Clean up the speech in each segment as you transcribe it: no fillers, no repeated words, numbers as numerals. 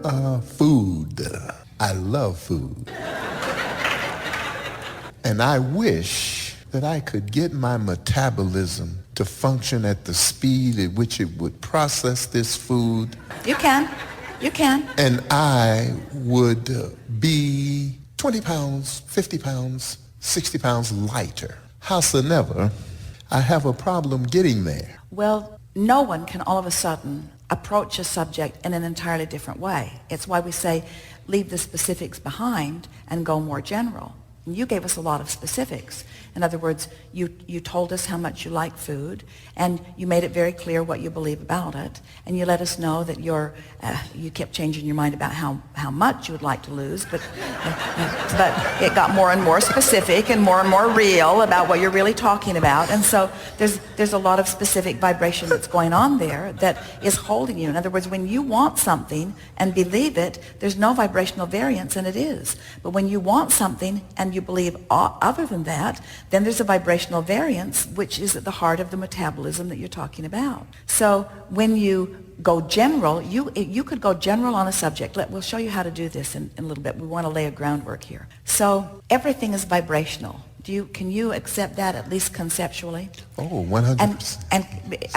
Food. I love food. And I wish that I could get my metabolism to function at the speed at which it would process this food. You can. You can. And I would be 20 pounds, 50 pounds, 60 pounds lighter. Howsoever, I have a problem getting there. Well, no one can all of a sudden approach a subject in an entirely different way. It's why we say leave the specifics behind and go more general. And you gave us a lot of specifics. In other words, you told us how much you like food, and you made it very clear what you believe about it, and you let us know that you kept changing your mind about how much you would like to lose, but it got more and more specific and more real about what you're really talking about. And so there's a lot of specific vibration that's going on there that is holding you. In other words, when you want something and believe it, there's no vibrational variance, and it is. But when you want something and you believe other than that, then there's a vibrational variance, which is at the heart of the metabolism that you're talking about. So when you go general, you could go general on a subject. We'll show you how to do this in a little bit. We want to lay a groundwork here. So everything is vibrational. Can you accept that, at least conceptually? Oh, 100%. And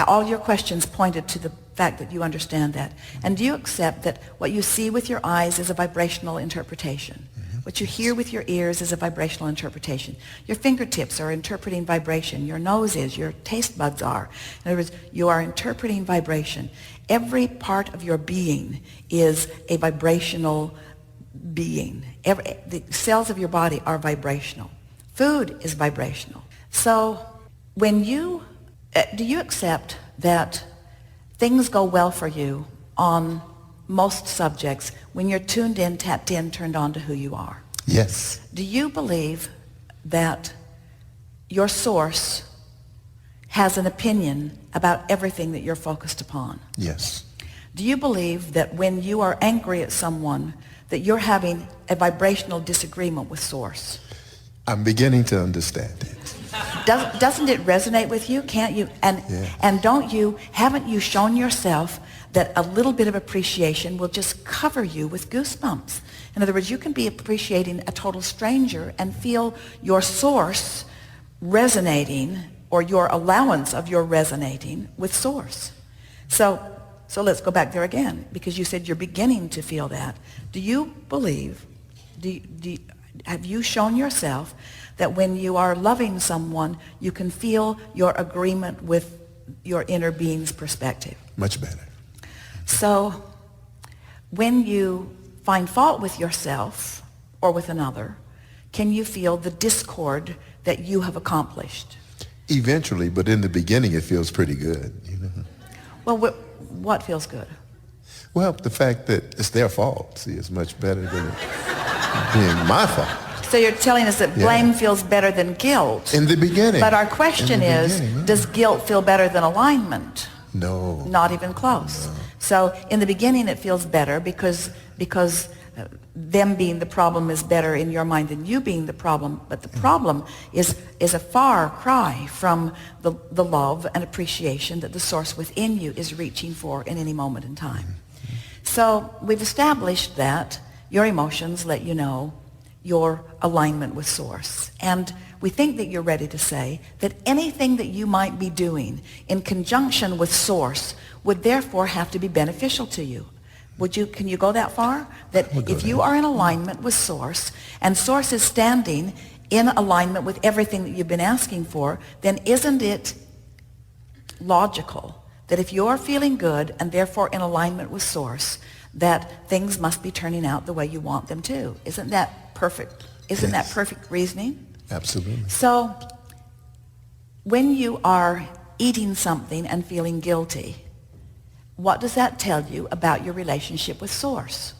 all your questions pointed to the fact that you understand that. And do you accept that what you see with your eyes is a vibrational interpretation? What you hear with your ears is a vibrational interpretation. Your fingertips are interpreting vibration. Your nose is. Your taste buds are. In other words, you are interpreting vibration. Every part of your being is a vibrational being. The cells of your body are vibrational. Food is vibrational. So do you accept that things go well for you on most subjects when you're tuned in, tapped in, turned on to who you are? Yes. Do you believe that your source has an opinion about everything that you're focused upon? Yes. Do you believe that when you are angry at someone that you're having a vibrational disagreement with source? I'm beginning to understand it. Doesn't it resonate with you? Can't you? And haven't you shown yourself that a little bit of appreciation will just cover you with goosebumps? In other words, you can be appreciating a total stranger and feel your source resonating, or your allowance of your resonating with source. So let's go back there again, because you said you're beginning to feel that. Do you believe, have you shown yourself that when you are loving someone, you can feel your agreement with your inner being's perspective? Much better. So when you find fault with yourself or with another, can you feel the discord that you have accomplished? Eventually, but in the beginning it feels pretty good. Well, what feels good? Well, the fact that it's their fault, see, is much better than it being my fault. So you're telling us that blame feels better than guilt. In the beginning. But our question is, does guilt feel better than alignment? No. Not even close. No. So in the beginning it feels better because them being the problem is better in your mind than you being the problem. But the problem is a far cry from the love and appreciation that the source within you is reaching for in any moment in time. So we've established that your emotions let you know your alignment with source. And we think that you're ready to say that anything that you might be doing in conjunction with source would therefore have to be beneficial to you. Can you go that far? That if you are in alignment with source, and source is standing in alignment with everything that you've been asking for, then isn't it logical that if you're feeling good and therefore in alignment with source, that things must be turning out the way you want them to? Isn't that perfect? Isn't that perfect reasoning? Absolutely. So when you are eating something and feeling guilty, what does that tell you about your relationship with source?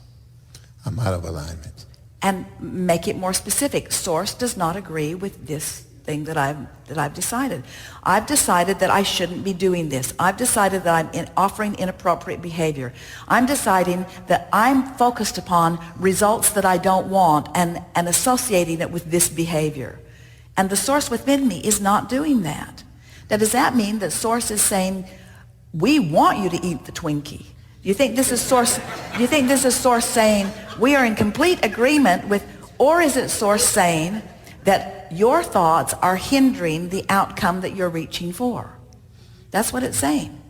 I'm out of alignment. And make it more specific. Source does not agree with this thing that I've decided. I've decided that I shouldn't be doing this. I've decided that I'm offering inappropriate behavior. I'm deciding that I'm focused upon results that I don't want and associating it with this behavior. And the source within me is not doing that. Now, does that mean that source is saying, we want you to eat the Twinkie? Do you think this is source? Do you think this is source saying we are in complete agreement with, or is it source saying that your thoughts are hindering the outcome that you're reaching for? That's what it's saying.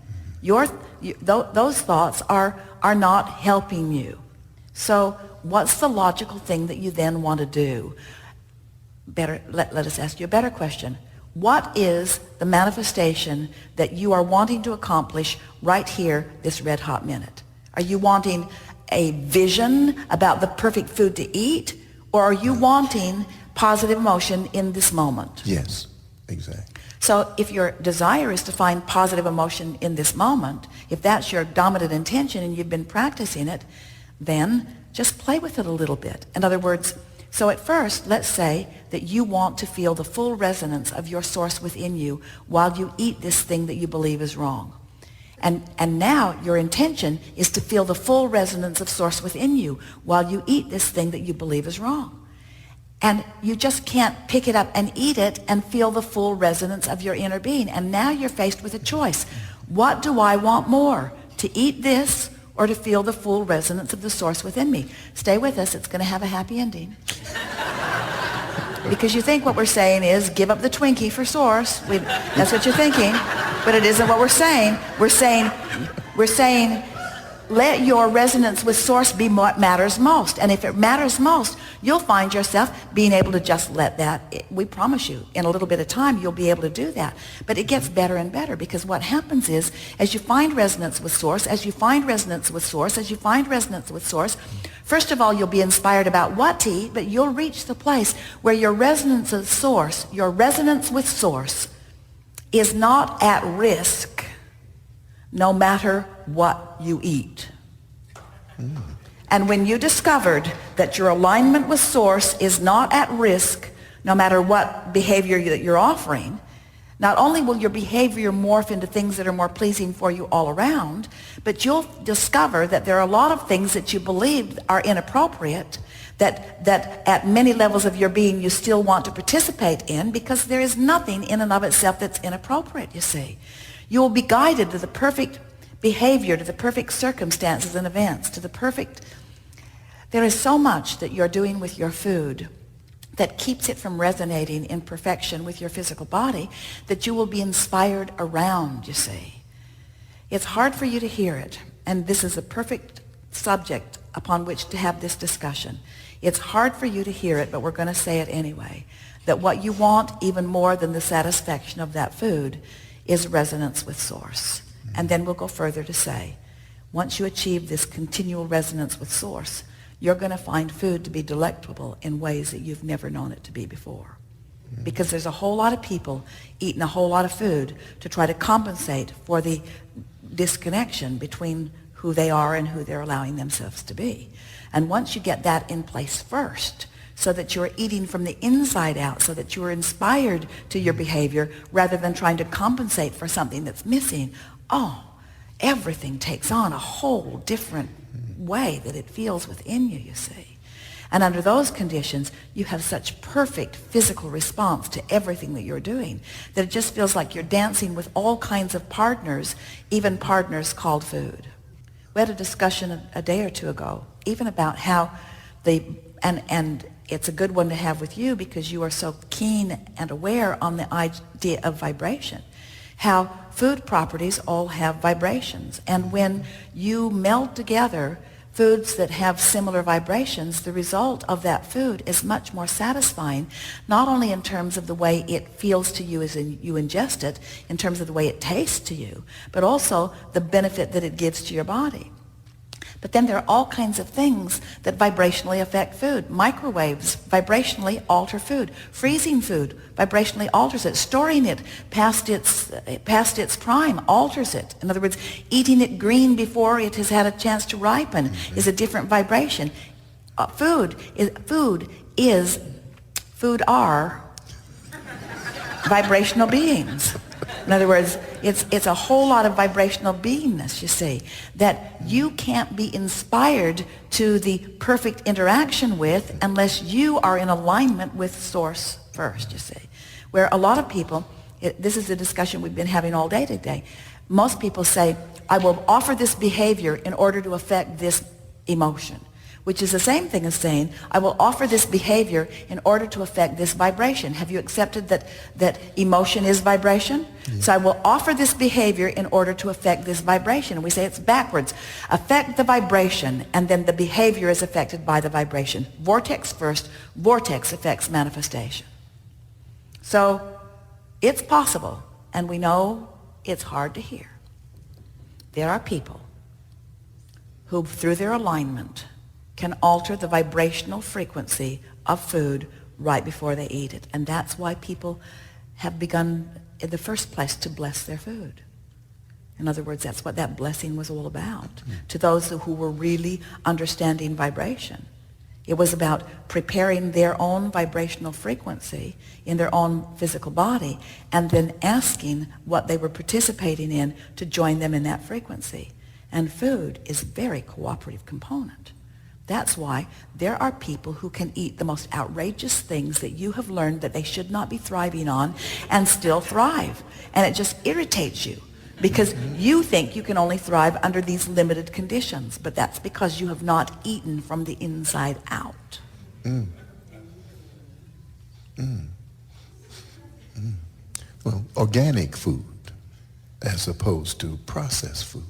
Those thoughts are not helping you. So what's the logical thing that you then want to do? Better, let us ask you a better question. What is the manifestation that you are wanting to accomplish right here, this red hot minute? Are you wanting a vision about the perfect food to eat, or are you wanting positive emotion in this moment? Yes, exactly. So if your desire is to find positive emotion in this moment, if that's your dominant intention and you've been practicing it, then just play with it a little bit. In other words, so at first, let's say that you want to feel the full resonance of your source within you while you eat this thing that you believe is wrong. And now your intention is to feel the full resonance of source within you while you eat this thing that you believe is wrong. And you just can't pick it up and eat it and feel the full resonance of your inner being. And now you're faced with a choice. What do I want more? To eat this or to feel the full resonance of the source within me? Stay with us. It's going to have a happy ending. Because you think what we're saying is give up the Twinkie for source. That's what you're thinking. But it isn't what we're saying. We're saying let your resonance with source be what matters most. And if it matters most, you'll find yourself being able to just let that. We promise you, in a little bit of time, you'll be able to do that. But it gets better and better, because what happens is, as you find resonance with source, as you find resonance with source, as you find resonance with source, first of all, you'll be inspired about what to eat, but you'll reach the place where your resonance with source is not at risk no matter what you eat. And when you discovered that your alignment with source is not at risk no matter what behavior that you're offering, not only will your behavior morph into things that are more pleasing for you all around, but you'll discover that there are a lot of things that you believed are inappropriate that at many levels of your being you still want to participate in, because there is nothing in and of itself that's inappropriate, you see. You will be guided to the perfect behavior, to the perfect circumstances and events, to the perfect... There is so much that you're doing with your food that keeps it from resonating in perfection with your physical body that you will be inspired around, you see. It's hard for you to hear it, and this is a perfect subject upon which to have this discussion. It's hard for you to hear it, but we're going to say it anyway, that what you want even more than the satisfaction of that food is resonance with source. And then we'll go further to say, once you achieve this continual resonance with source, you're going to find food to be delectable in ways that you've never known it to be before. Because there's a whole lot of people eating a whole lot of food to try to compensate for the disconnection between who they are and who they're allowing themselves to be. And once you get that in place first, so that you're eating from the inside out, so that you're inspired to your behavior rather than trying to compensate for something that's missing, everything takes on a whole different way that it feels within you, you see. And under those conditions, you have such perfect physical response to everything that you're doing that it just feels like you're dancing with all kinds of partners, even partners called food. We had a discussion a day or two ago, even about how and it's a good one to have with you because you are so keen and aware on the idea of vibration. How food properties all have vibrations. And when you meld together foods that have similar vibrations, the result of that food is much more satisfying, not only in terms of the way it feels to you as you ingest it, in terms of the way it tastes to you, but also the benefit that it gives to your body. But then there are all kinds of things that vibrationally affect food. Microwaves vibrationally alter food. Freezing food vibrationally alters it. Storing it past its prime alters it. In other words, eating it green before it has had a chance to ripen is a different vibration. Food are vibrational beings. In other words, it's a whole lot of vibrational beingness, you see, that you can't be inspired to the perfect interaction with unless you are in alignment with source first, you see. Where a lot of people, this is a discussion we've been having all day today, Most people say, I will offer this behavior in order to affect this emotion, which is the same thing as saying, I will offer this behavior in order to affect this vibration. Have you accepted that emotion is vibration? Yeah. So I will offer this behavior in order to affect this vibration. And we say it's backwards. Affect the vibration, and then the behavior is affected by the vibration. Vortex first, vortex affects manifestation. So it's possible, and we know it's hard to hear. There are people who, through their alignment, can alter the vibrational frequency of food right before they eat it. And that's why people have begun, in the first place, to bless their food. In other words, that's what that blessing was all about. To those who were really understanding vibration. It was about preparing their own vibrational frequency in their own physical body and then asking what they were participating in to join them in that frequency. And food is a very cooperative component. That's why there are people who can eat the most outrageous things that you have learned that they should not be thriving on and still thrive. And it just irritates you because you think you can only thrive under these limited conditions. But that's because you have not eaten from the inside out. Mm. Mm. Mm. Well, organic food as opposed to processed food.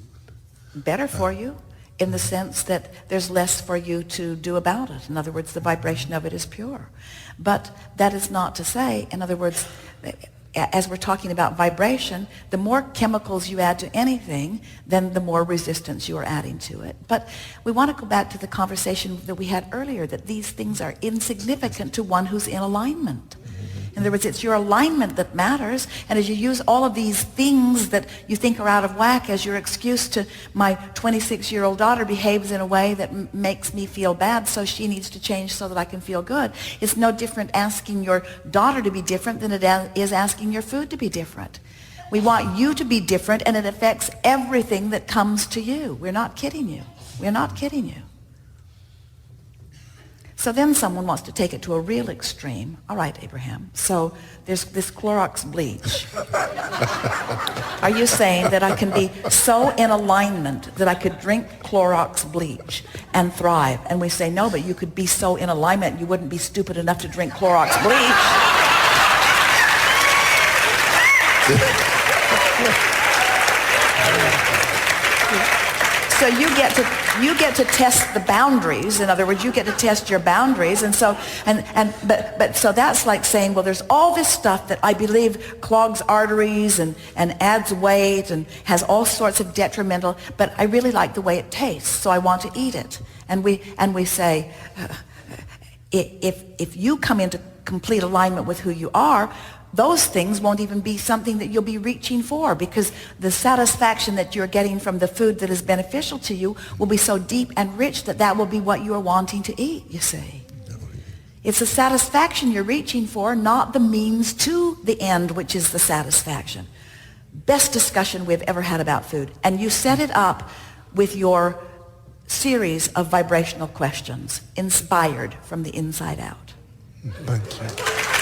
Better for you in the sense that there's less for you to do about it. In other words, the vibration of it is pure. But that is not to say, in other words, as we're talking about vibration, the more chemicals you add to anything, then the more resistance you are adding to it. But we want to go back to the conversation that we had earlier, that these things are insignificant to one who's in alignment. In other words, it's your alignment that matters. And as you use all of these things that you think are out of whack as your excuse to, my 26-year-old daughter behaves in a way that makes me feel bad, so she needs to change so that I can feel good. It's no different asking your daughter to be different than it is asking your food to be different. We want you to be different, and it affects everything that comes to you. We're not kidding you. We're not kidding you. So then someone wants to take it to a real extreme. All right, Abraham, so there's this Clorox bleach. Are you saying that I can be so in alignment that I could drink Clorox bleach and thrive? And we say, no, but you could be so in alignment you wouldn't be stupid enough to drink Clorox bleach. So you get to test the boundaries. In other words, you get to test your boundaries. And so but so that's like saying, well, there's all this stuff that I believe clogs arteries and adds weight and has all sorts of detrimental, but I really like the way it tastes, so I want to eat it. And we say, if you come into complete alignment with who you are, those things won't even be something that you'll be reaching for, because the satisfaction that you're getting from the food that is beneficial to you will be so deep and rich that will be what you are wanting to eat, you see. It's the satisfaction you're reaching for, not the means to the end, which is the satisfaction. Best discussion we've ever had about food. And you set it up with your series of vibrational questions, inspired from the inside out. Thank you.